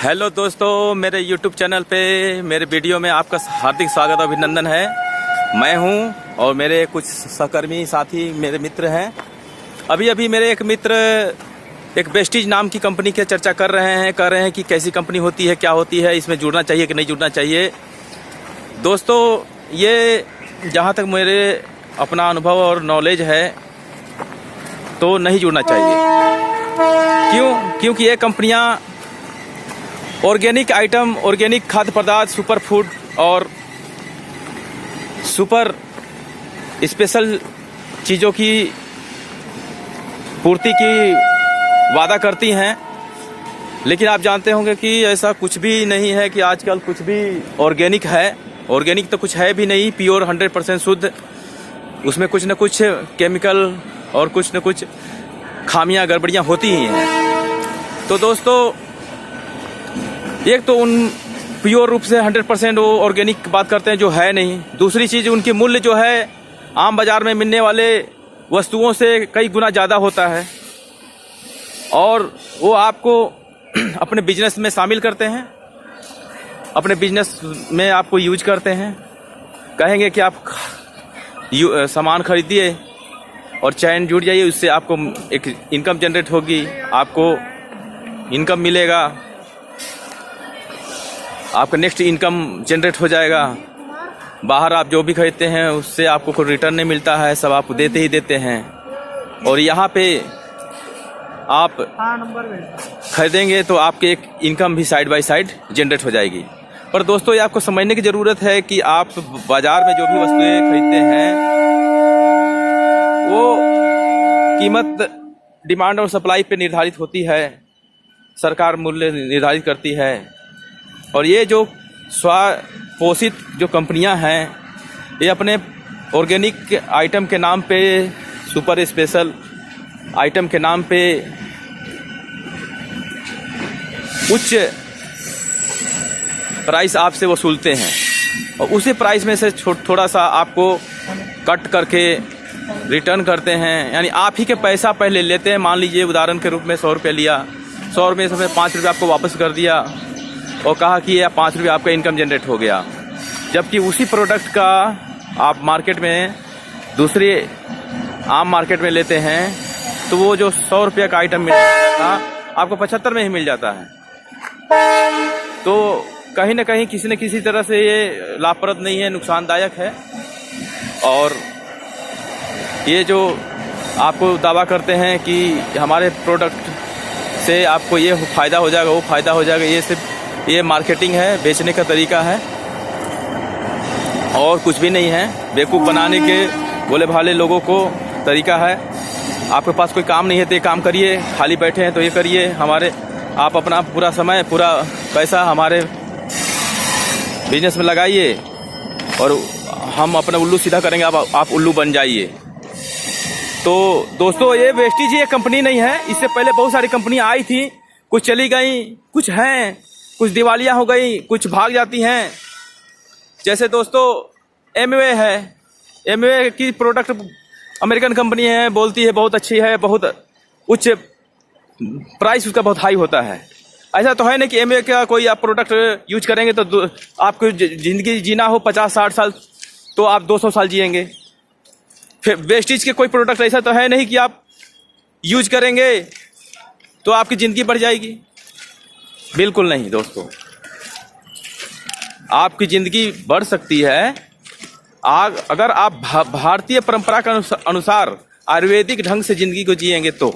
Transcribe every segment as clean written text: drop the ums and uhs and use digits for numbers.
Hello दोस्तों, मेरे YouTube channel पे मेरे वीडियो में आपका हार्दिक स्वागत और अभिनंदन है। मैं हूं और मेरे कुछ सहकर्मी साथी मेरे मित्र हैं। अभी मेरे एक मित्र एक वेस्टीज नाम की कंपनी की चर्चा कर रहे हैं कि कैसी कंपनी होती है, क्या होती है, इसमें जुड़ना चाहिए कि नहीं जुड़ना चाहिए। दोस्तों, ये जहां तक मेरे अपना अनुभव और नॉलेज है तो नहीं जुड़ना चाहिए। क्योंकि ये कंपनियां ऑर्गेनिक आइटम, ऑर्गेनिक खाद्य पदार्थ, सुपर फूड और सुपर स्पेशल चीज़ों की पूर्ति की वादा करती हैं, लेकिन आप जानते होंगे कि ऐसा कुछ भी नहीं है कि आजकल कुछ भी ऑर्गेनिक है। ऑर्गेनिक तो कुछ है भी नहीं, प्योर 100% शुद्ध। उसमें कुछ न कुछ केमिकल और कुछ न कुछ खामियां गड़बड़ियां होती ही हैं। तो दोस्तों, एक तो उन प्योर रूप से 100% वो ऑर्गेनिक बात करते हैं जो है नहीं। दूसरी चीज़, उनकी मूल्य जो है आम बाज़ार में मिलने वाले वस्तुओं से कई गुना ज़्यादा होता है और वो आपको अपने बिजनेस में शामिल करते हैं, अपने बिजनेस में आपको यूज करते हैं। कहेंगे कि आप सामान खरीदिए और चैन जुड़ जाइए, उससे आपको एक इनकम जनरेट होगी, आपको इनकम मिलेगा, आपका नेक्स्ट इनकम जनरेट हो जाएगा। बाहर आप जो भी खरीदते हैं उससे आपको कोई रिटर्न नहीं मिलता है, सब आपको देते ही देते हैं। और यहाँ पे आप खरीदेंगे तो आपके एक इनकम भी साइड बाय साइड जनरेट हो जाएगी। पर दोस्तों, ये आपको समझने की ज़रूरत है कि आप बाज़ार में जो भी वस्तुएं खरीदते हैं वो कीमत डिमांड और सप्लाई पे निर्धारित होती है, सरकार मूल्य निर्धारित करती है। और ये जो स्वपोषित जो कंपनियां हैं, ये अपने ऑर्गेनिक आइटम के नाम पे, सुपर स्पेशल आइटम के नाम पे उच्च प्राइस आपसे वसूलते हैं और उसी प्राइस में से थोड़ा सा आपको कट करके रिटर्न करते हैं। यानी आप ही के पैसा पहले लेते हैं। मान लीजिए उदाहरण के रूप में 100 रुपये लिया, 100 रुपये से 5 रुपये आपको वापस कर दिया और कहा कि ये 5 रुपये आपका इनकम जनरेट हो गया। जबकि उसी प्रोडक्ट का आप मार्केट में दूसरे आम मार्केट में लेते हैं तो वो जो 100 रुपये का आइटम मिल जाता था आपको 75 में ही मिल जाता है। तो कहीं ना कहीं किसी न किसी तरह से ये लाभप्रद नहीं है, नुकसानदायक है। और ये जो आपको दावा करते हैं कि हमारे प्रोडक्ट से आपको ये फ़ायदा हो जाएगा, वो फ़ायदा हो जाएगा, ये सिर्फ ये मार्केटिंग है, बेचने का तरीका है और कुछ भी नहीं है। बेवकूफ़ बनाने के भोले भाले लोगों को तरीका है। आपके पास कोई काम नहीं है तो ये काम करिए, खाली बैठे हैं तो ये करिए, आप अपना पूरा समय, पूरा पैसा हमारे बिजनेस में लगाइए और हम अपना उल्लू सीधा करेंगे, आप उल्लू बन जाइए। तो दोस्तों, ये वेस्टीज ये कंपनी नहीं है। इससे पहले बहुत सारी कंपनियां आई थी, कुछ चली गई, कुछ हैं, कुछ दिवालिया हो गई, कुछ भाग जाती हैं। जैसे दोस्तों एमवे है, एमवे की प्रोडक्ट अमेरिकन कंपनी है, बोलती है बहुत अच्छी है, बहुत उच्च प्राइस उसका बहुत हाई होता है। ऐसा तो है नहीं कि एमवे का कोई आप प्रोडक्ट यूज करेंगे तो आपको ज़िंदगी जीना हो 50-60 साल तो आप 200 साल जिएंगे। फिर वेस्टीज के कोई प्रोडक्ट ऐसा तो है नहीं कि आप यूज करेंगे तो आपकी ज़िंदगी बढ़ जाएगी। बिल्कुल नहीं दोस्तों, आपकी ज़िंदगी बढ़ सकती है अगर आप भारतीय परंपरा के अनुसार आयुर्वेदिक ढंग से ज़िंदगी को जिएंगे। तो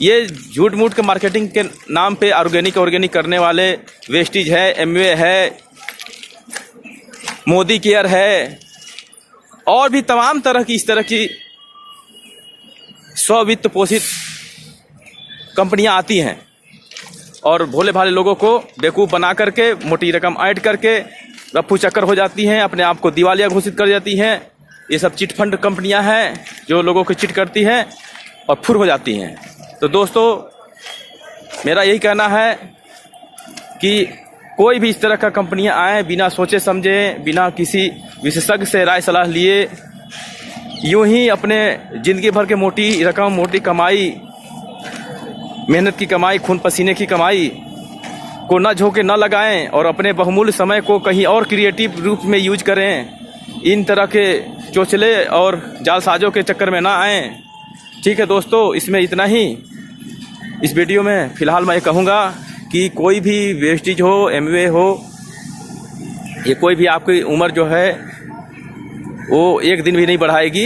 ये झूठ मूठ के मार्केटिंग के नाम पे ऑर्गेनिक करने वाले वेस्टीज है, एमवे है, मोदी केयर है और भी तमाम तरह की इस तरह की स्ववित्त पोषित कंपनियां आती हैं और भोले भाले लोगों को बेवकूफ़ बना करके मोटी रकम ऐड करके रफ्फू चक्कर हो जाती हैं, अपने आप को दिवालिया घोषित कर जाती हैं। ये सब चिट फंड कंपनियां हैं जो लोगों को चिट करती हैं और फुर हो जाती हैं। तो दोस्तों, मेरा यही कहना है कि कोई भी इस तरह का कंपनियां आए बिना सोचे समझे, बिना किसी विशेषज्ञ से राय सलाह लिए, यूं ही अपने ज़िंदगी भर के मोटी रकम, मोटी कमाई, मेहनत की कमाई, खून पसीने की कमाई को न झोंके न लगाएं और अपने बहुमूल्य समय को कहीं और क्रिएटिव रूप में यूज करें। इन तरह के चोचले और जालसाजों के चक्कर में ना आएं। ठीक है दोस्तों, इसमें इतना ही। इस वीडियो में फ़िलहाल मैं कहूँगा कि कोई भी वेस्टेज हो, एमवे हो, ये कोई भी आपकी उम्र जो है वो एक दिन भी नहीं बढ़ाएगी।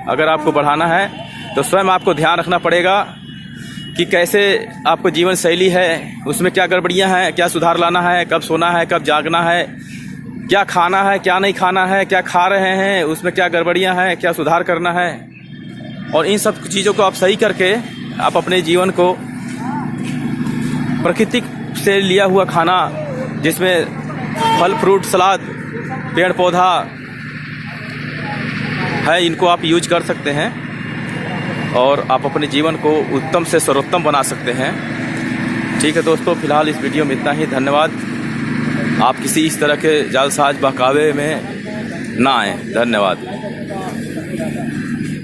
अगर आपको बढ़ाना है तो स्वयं आपको ध्यान रखना पड़ेगा कि कैसे आपको जीवन शैली है, उसमें क्या गड़बड़ियाँ हैं, क्या सुधार लाना है, कब सोना है, कब जागना है, क्या खाना है, क्या नहीं खाना है, क्या खा रहे हैं, उसमें क्या गड़बड़ियाँ हैं, क्या सुधार करना है। और इन सब चीज़ों को आप सही करके आप अपने जीवन को प्रकृति से लिया हुआ खाना, जिसमें फल फ्रूट सलाद पेड़ पौधा है, इनको आप यूज कर सकते हैं और आप अपने जीवन को उत्तम से सर्वोत्तम बना सकते हैं। ठीक है दोस्तों, फिलहाल इस वीडियो में इतना ही। धन्यवाद। आप किसी इस तरह के जालसाज बहकावे में ना आएँ। धन्यवाद।